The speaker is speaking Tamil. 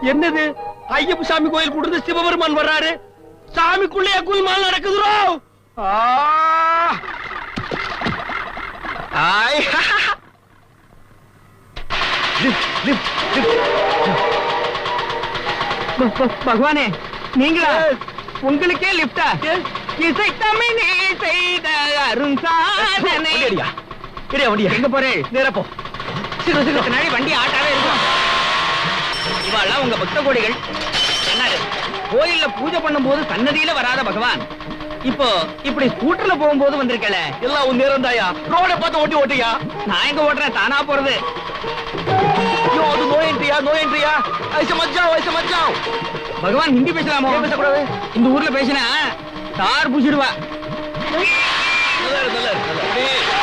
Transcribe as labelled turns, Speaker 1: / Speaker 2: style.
Speaker 1: என்னது ஐயப்ப சாமி கோயில் கொடுத்து சிவபெருமான் வர்றாரு. சாமிக்குள்ளே குல்மால் நடக்குதுரோ.
Speaker 2: பகவானே, நீங்களா? உங்களுக்கே லிப்டா? இசை தமிழ் செய்த அருண் சாதனை.
Speaker 1: எங்க போறேன்?
Speaker 2: நேரப்போ பின்னாடி வண்டி ஆட்டாவே இருக்கும். இவாள்லாம் உங்க பக்த கோடிகள். என்னது கோயில்ல பூஜை பண்ணும் போது சன்னதியில வராத பகவான் இப்போ இப்படி ஸ்கூட்டர்ல போகும்போது வந்திருக்கல.
Speaker 1: எல்லாம் உன் நேரம் தாயா. ரோட பார்த்து ஓட்டி ஓட்டியா.
Speaker 2: நான் எங்க ஓட்டுறேன், தானா போறது.
Speaker 1: அது நோ என்ட்ரியா, நோ என்ட்ரியா. ஐசா மச்சான், ஐசா மச்சான்.
Speaker 2: பகவான் ஹிந்தி பேசலாமோ?
Speaker 1: பேசக்கூடாது.
Speaker 2: இந்த ஊர்ல பேசினா தார் புசிடுவா.
Speaker 1: நல்லா இருக்கு, நல்லா இருக்கு.